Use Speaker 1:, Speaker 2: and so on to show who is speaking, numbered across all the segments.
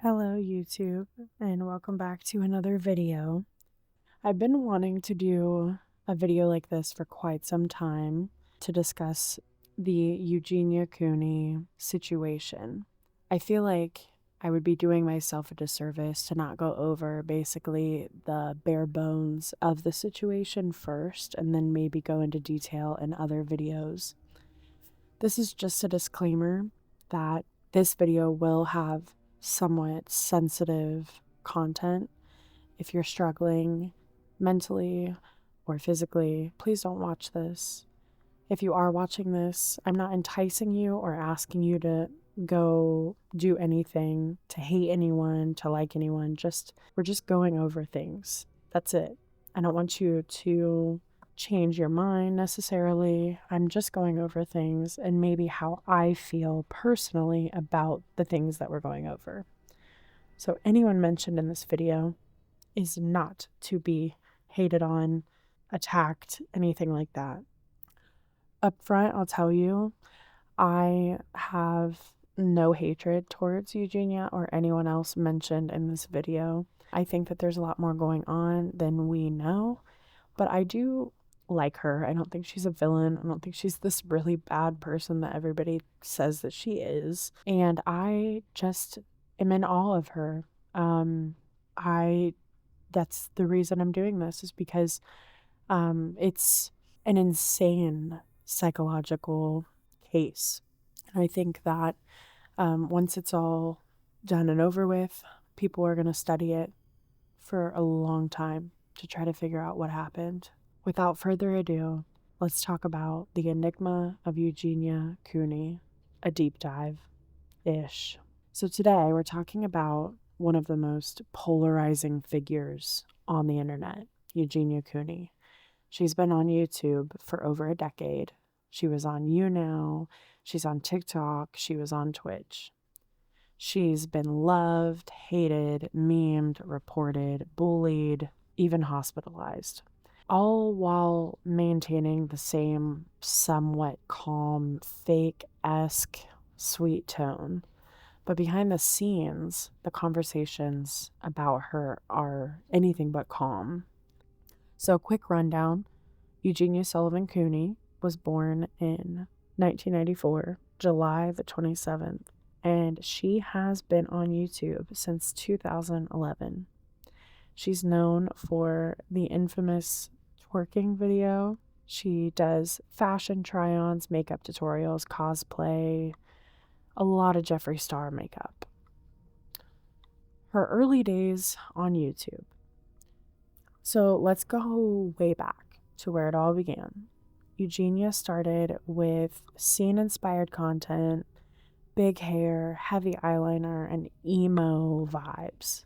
Speaker 1: Hello YouTube, and welcome back to another video. I've been wanting to do a video like this for quite some time to discuss the Eugenia Cooney situation. I feel like I would be doing myself a disservice to not go over basically the bare bones of the situation first and then maybe go into detail in other videos. This is just a disclaimer that this video will have somewhat sensitive content. If you're struggling mentally or physically, please don't watch this. If you are watching this, I'm not enticing you or asking you to go do anything, to hate anyone, to like anyone. We're just going over things. That's it. I don't want you to change your mind necessarily. I'm just going over things and maybe how I feel personally about the things that we're going over. So anyone mentioned in this video is not to be hated on, attacked, anything like that. Up front, I'll tell you, I have no hatred towards Eugenia or anyone else mentioned in this video. I think that there's a lot more going on than we know, but I do like her. I don't think she's a villain. I don't think she's this really bad person that everybody says that she is. And I just am in awe of her. That's the reason I'm doing this, is because it's an insane psychological case. And I think that once it's all done and over with, people are going to study it for a long time to try to figure out what happened. Without further ado, let's talk about the Enigma of Eugenia Cooney, a deep dive-ish. So today we're talking about one of the most polarizing figures on the internet, Eugenia Cooney. She's been on YouTube for over a decade. She was on YouNow, she's on TikTok, she was on Twitch. She's been loved, hated, memed, reported, bullied, even hospitalized, all while maintaining the same somewhat calm, fake-esque, sweet tone. But behind the scenes, the conversations about her are anything but calm. So, quick rundown. Eugenia Sullivan Cooney was born in 1994, July the 27th, and she has been on YouTube since 2011. She's known for the infamous twerking video. She does fashion try-ons, makeup tutorials, cosplay, a lot of Jeffree Star makeup. Her early days on YouTube. So let's go way back to where it all began. Eugenia started with scene-inspired content, big hair, heavy eyeliner, and emo vibes.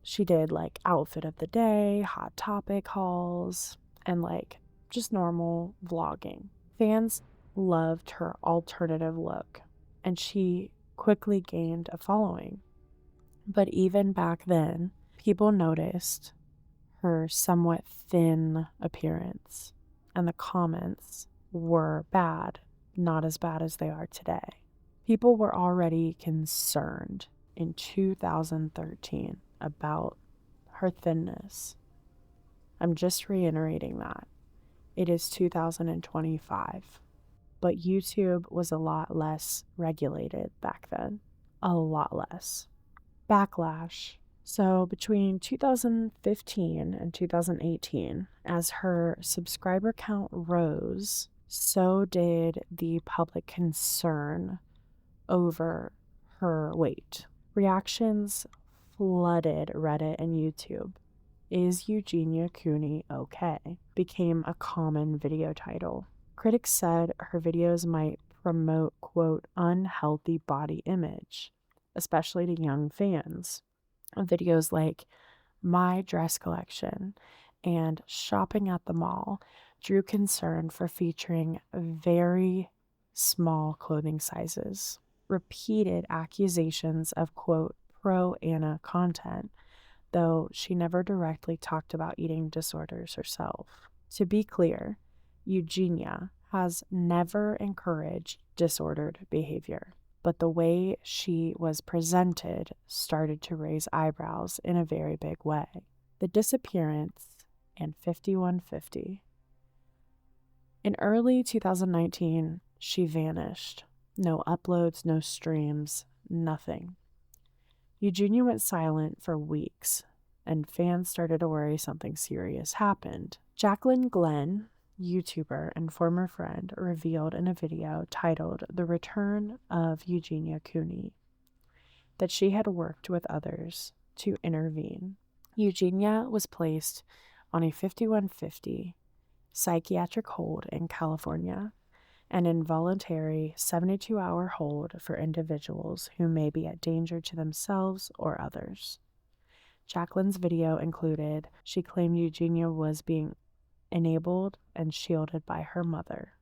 Speaker 1: She did like outfit of the day, hot topic hauls, and like just normal vlogging. Fans loved her alternative look, and she quickly gained a following. But even back then, people noticed her somewhat thin appearance, and the comments were bad, not as bad as they are today. People were already concerned in 2013 about her thinness. I'm just reiterating that. It is 2025, but YouTube was a lot less regulated back then. A lot less. Backlash. So between 2015 and 2018, as her subscriber count rose, so did the public concern over her weight. Reactions flooded Reddit and YouTube. Is Eugenia Cooney okay? Became a common video title. Critics said her videos might promote, quote, unhealthy body image, especially to young fans. Videos like My Dress Collection and Shopping at the Mall drew concern for featuring very small clothing sizes. Repeated accusations of, quote, pro-Anna content, though she never directly talked about eating disorders herself. To be clear, Eugenia has never encouraged disordered behavior, but the way she was presented started to raise eyebrows in a very big way. The disappearance and 5150. In early 2019, she vanished. No uploads, no streams, nothing. Eugenia went silent for weeks, and fans started to worry something serious happened. Jacqueline Glenn, YouTuber and former friend, revealed in a video titled The Return of Eugenia Cooney that she had worked with others to intervene. Eugenia was placed on a 5150 psychiatric hold in California, an involuntary 72-hour hold for individuals who may be at danger to themselves or others. Jacqueline's video included she claimed Eugenia was being enabled and shielded by her mother.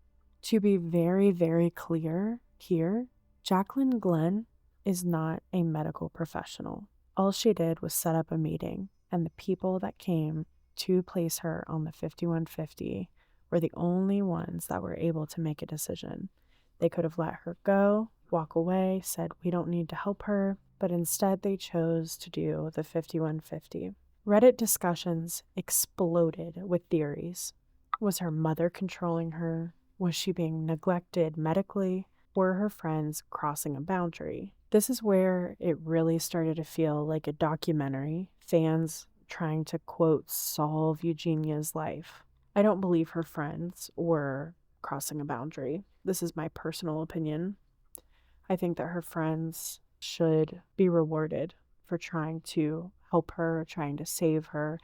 Speaker 1: To be very, very clear here, Jacqueline Glenn is not a medical professional. All she did was set up a meeting, and the people that came to place her on the 5150 were the only ones that were able to make a decision. They could have let her go, walk away, said, "We don't need to help her," but instead they chose to do the 5150. Reddit discussions exploded with theories. Was her mother controlling her? Was she being neglected medically? Were her friends crossing a boundary? This is where it really started to feel like a documentary, fans trying to, quote, solve Eugenia's life. I don't believe her friends were crossing a boundary. This is my personal opinion. I think that her friends should be rewarded for trying to help her, trying to save her.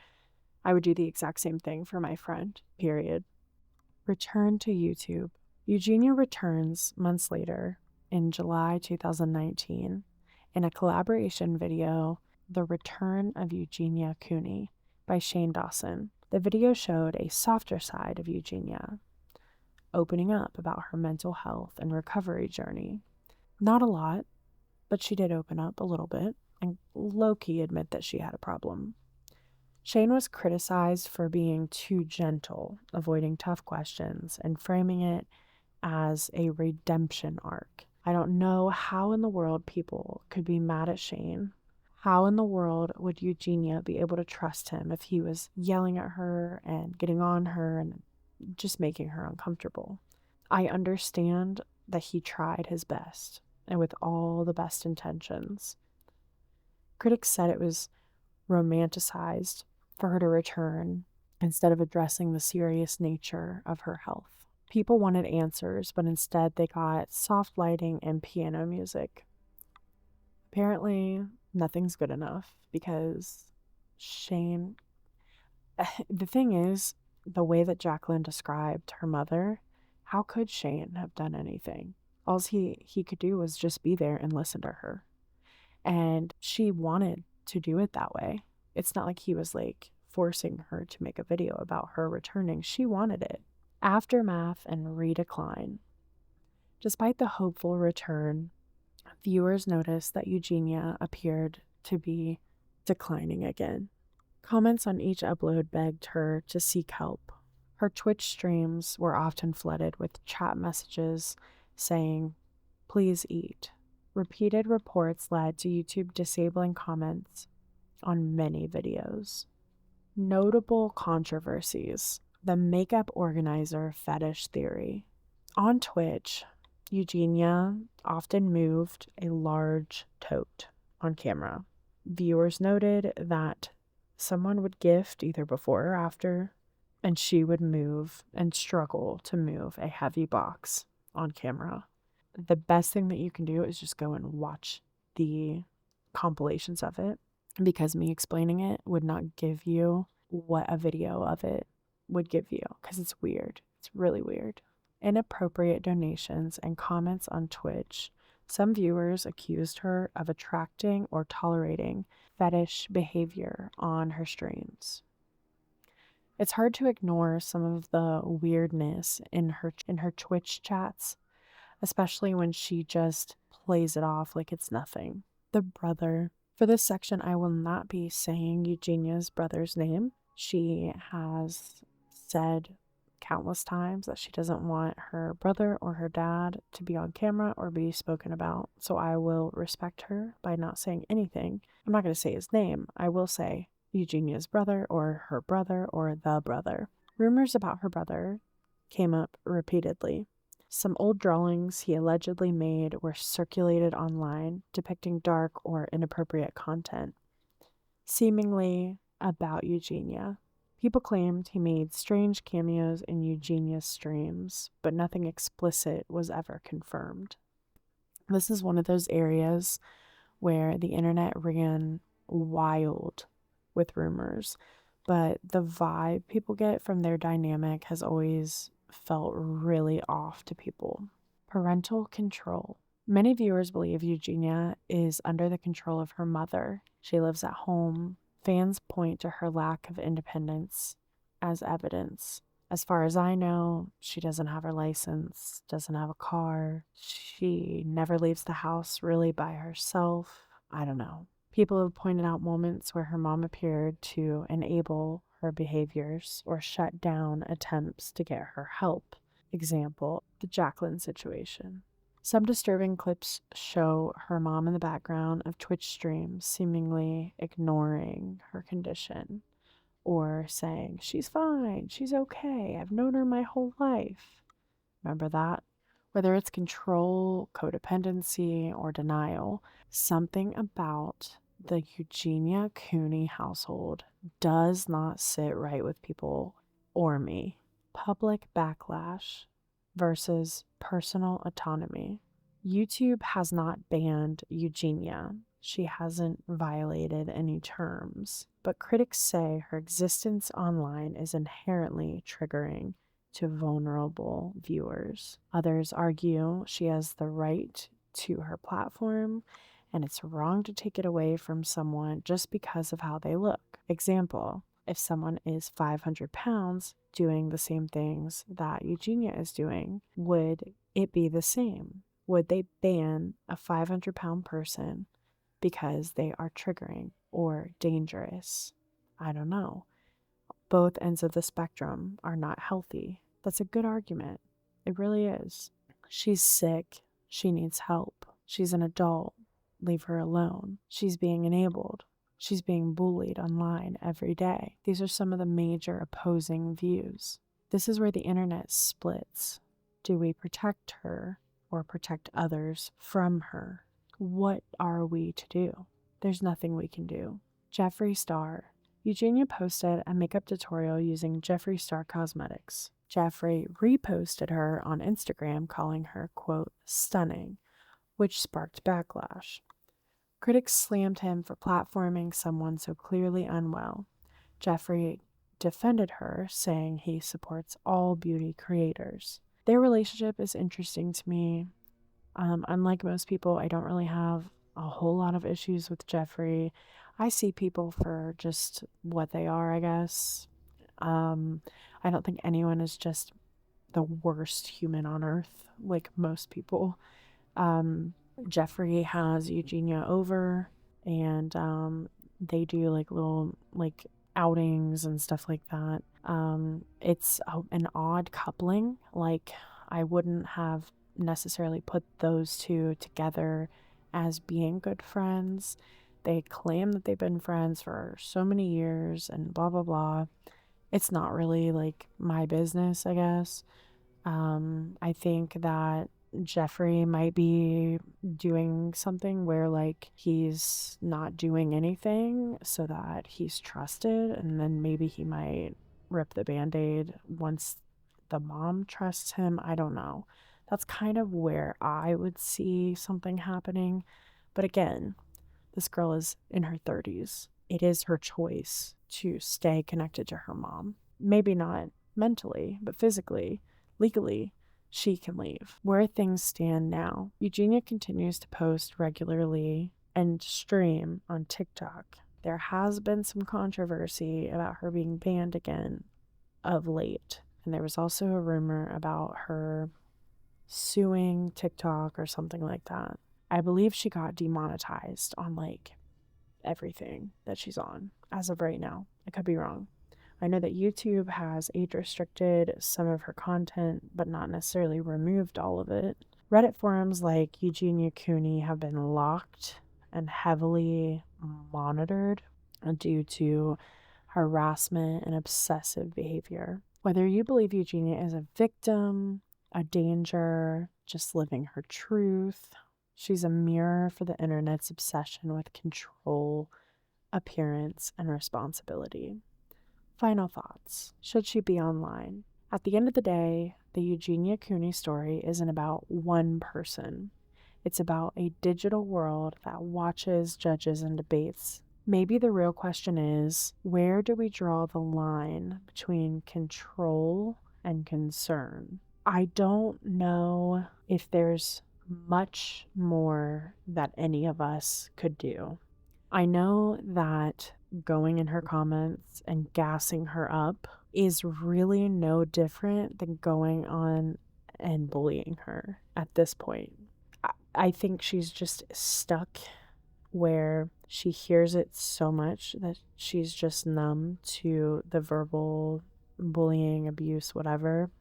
Speaker 1: I would do the exact same thing for my friend, period. Return to YouTube. Eugenia returns months later in July 2019 in a collaboration video, The Return of Eugenia Cooney by Shane Dawson. The video showed a softer side of Eugenia, opening up about her mental health and recovery journey. Not a lot, but she did open up a little bit and low-key admit that she had a problem. Shane was criticized for being too gentle, avoiding tough questions, and framing it as a redemption arc. I don't know how in the world people could be mad at Shane. How in the world would Eugenia be able to trust him if he was yelling at her and getting on her and just making her uncomfortable? I understand that he tried his best and with all the best intentions. Critics said it was romanticized for her to return instead of addressing the serious nature of her health. People wanted answers, but instead they got soft lighting and piano music. Apparently, nothing's good enough because Shane... The thing is, the way that Jacqueline described her mother, how could Shane have done anything? All he could do was just be there and listen to her. And she wanted to do it that way. It's not like he was like forcing her to make a video about her returning. She wanted it. Aftermath and redecline. Despite the hopeful return, viewers noticed that Eugenia appeared to be declining again. Comments on each upload begged her to seek help. Her Twitch streams were often flooded with chat messages saying, "Please eat." Repeated reports led to YouTube disabling comments on many videos. Notable controversies. The makeup organizer fetish theory. On Twitch, Eugenia often moved a large tote on camera. Viewers noted that someone would gift either before or after, and she would move and struggle to move a heavy box on camera. The best thing that you can do is just go and watch the compilations of it, because me explaining it would not give you what a video of it would give you, because it's weird. It's really weird. Inappropriate donations and comments on Twitch. Some viewers accused her of attracting or tolerating fetish behavior on her streams. It's hard to ignore some of the weirdness in her Twitch chats, especially when she just plays it off like it's nothing. The brother. For this section, I will not be saying Eugenia's brother's name. She has said countless times that she doesn't want her brother or her dad to be on camera or be spoken about, so I will respect her by not saying anything. I'm not going to say his name. I will say Eugenia's brother or her brother or the brother. Rumors about her brother came up repeatedly. Some old drawings he allegedly made were circulated online depicting dark or inappropriate content, seemingly about Eugenia. People claimed he made strange cameos in Eugenia's streams, but nothing explicit was ever confirmed. This is one of those areas where the internet ran wild with rumors, but the vibe people get from their dynamic has always felt really off to people. Parental control. Many viewers believe Eugenia is under the control of her mother. She lives at home. Fans point to her lack of independence as evidence. As far as I know, she doesn't have her license, doesn't have a car. She never leaves the house really by herself. I don't know. People have pointed out moments where her mom appeared to enable her behaviors or shut down attempts to get her help. Example, the Jacqueline situation. Some disturbing clips show her mom in the background of Twitch streams, seemingly ignoring her condition or saying, "She's fine, she's okay, I've known her my whole life." Remember that? Whether it's control, codependency, or denial, something about the Eugenia Cooney household does not sit right with people or me. Public backlash versus personal autonomy. YouTube has not banned Eugenia. She hasn't violated any terms, but critics say her existence online is inherently triggering to vulnerable viewers. Others argue she has the right to her platform and it's wrong to take it away from someone just because of how they look. Example, if someone is 500 pounds doing the same things that Eugenia is doing, would it be the same? Would they ban a 500-pound person because they are triggering or dangerous? I don't know. Both ends of the spectrum are not healthy. That's a good argument. It really is. She's sick. She needs help. She's an adult. Leave her alone. She's being enabled. She's being bullied online every day. These are some of the major opposing views. This is where the internet splits. Do we protect her or protect others from her? What are we to do? There's nothing we can do. Jeffree Star. Eugenia posted a makeup tutorial using Jeffree Star cosmetics. Jeffree reposted her on Instagram calling her, quote, stunning, which sparked backlash. Critics slammed him for platforming someone so clearly unwell. Jeffree defended her, saying he supports all beauty creators. Their relationship is interesting to me. Unlike most people, I don't really have a whole lot of issues with Jeffree. I see people for just what they are, I guess. I don't think anyone is just the worst human on earth, like most people. Jeffree has Eugenia over, and they do like little like outings and stuff like that. It's an odd coupling. Like, I wouldn't have necessarily put those two together as being good friends. They claim that they've been friends for so many years and blah blah blah. It's not really like my business, I guess. I think that Jeffree might be doing something where like he's not doing anything so that he's trusted, and then maybe he might rip the band-aid once the mom trusts him. I don't know. That's kind of where I would see something happening. But again, this girl is in her 30s. It is her choice to stay connected to her mom. Maybe not mentally, but physically, legally, she can leave. Where things stand now, Eugenia continues to post regularly and stream on TikTok. There has been some controversy about her being banned again of late. And there was also a rumor about her suing TikTok or something like that. I believe she got demonetized on like everything that she's on as of right now. I could be wrong. I know that YouTube has age restricted some of her content, but not necessarily removed all of it. Reddit forums like Eugenia Cooney have been locked and heavily monitored due to harassment and obsessive behavior. Whether you believe Eugenia is a victim, a danger, just living her truth, she's a mirror for the internet's obsession with control, appearance, and responsibility. Final thoughts. Should she be online? At the end of the day, the Eugenia Cooney story isn't about one person. It's about a digital world that watches, judges, and debates. Maybe the real question is, where do we draw the line between control and concern? I don't know if there's much more that any of us could do. I know that going in her comments and gassing her up is really no different than going on and bullying her at this point. I think she's just stuck where she hears it so much that she's just numb to the verbal bullying, abuse, whatever,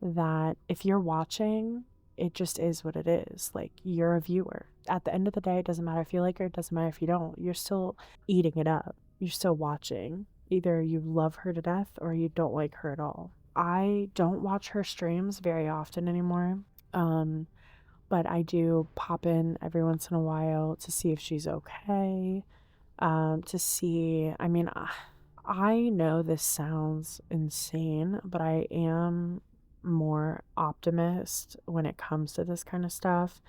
Speaker 1: that if you're watching, it just is what it is. Like, you're a viewer. At the end of the day, it doesn't matter if you like her, it doesn't matter if you don't. You're still eating it up. You're still watching. Either you love her to death or you don't like her at all. I don't watch her streams very often anymore. But I do pop in every once in a while to see if she's okay. To see, I know this sounds insane, but I am more optimist when it comes to this kind of stuff.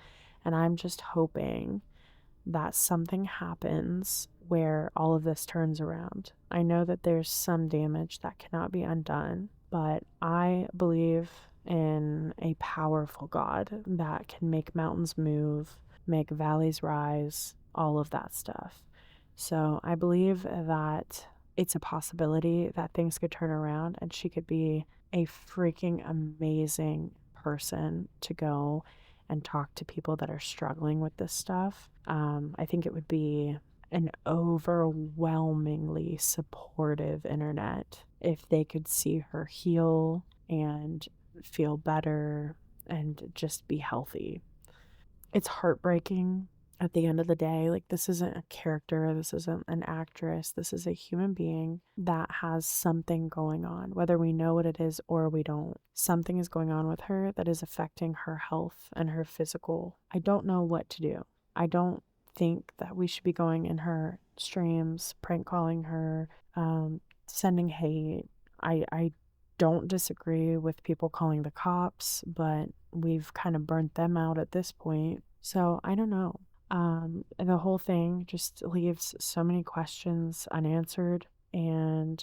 Speaker 1: And I'm just hoping that something happens where all of this turns around. I know that there's some damage that cannot be undone, but I believe in a powerful God that can make mountains move, make valleys rise, all of that stuff. So I believe that it's a possibility that things could turn around and she could be a freaking amazing person to go and talk to people that are struggling with this stuff. I think it would be an overwhelmingly supportive internet if they could see her heal and feel better and just be healthy. It's heartbreaking at the end of the day. Like, this isn't a character, this isn't an actress, this is a human being that has something going on, whether we know what it is or we don't. Something is going on with her that is affecting her health and her physical. I don't know what to do. I don't think that we should be going in her streams, prank calling her, sending hate. I don't disagree with people calling the cops, but we've kind of burnt them out at this point. So I don't know. The whole thing just leaves so many questions unanswered. And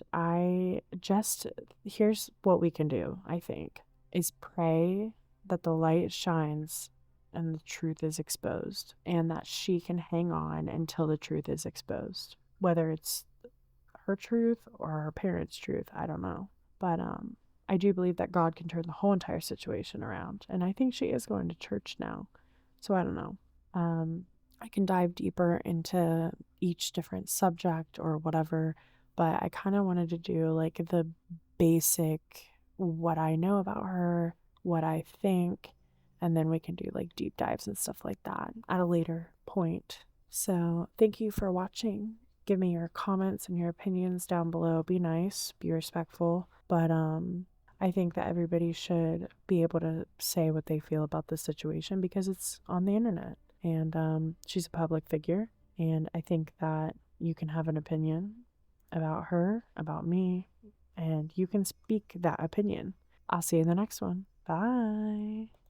Speaker 1: here's what we can do, I think, is pray that the light shines and the truth is exposed, and that she can hang on until the truth is exposed. Whether it's her truth or her parents' truth, I don't know. But I do believe that God can turn the whole entire situation around. And I think she is going to church now. So I don't know. I can dive deeper into each different subject or whatever, but I kind of wanted to do like the basic, what I know about her, what I think, and then we can do like deep dives and stuff like that at a later point. So thank you for watching. Give me your comments and your opinions down below. Be nice, be respectful, but I think that everybody should be able to say what they feel about this situation because it's on the internet. And she's a public figure, and I think that you can have an opinion about her, about me, and you can speak that opinion. I'll see you in the next one. Bye.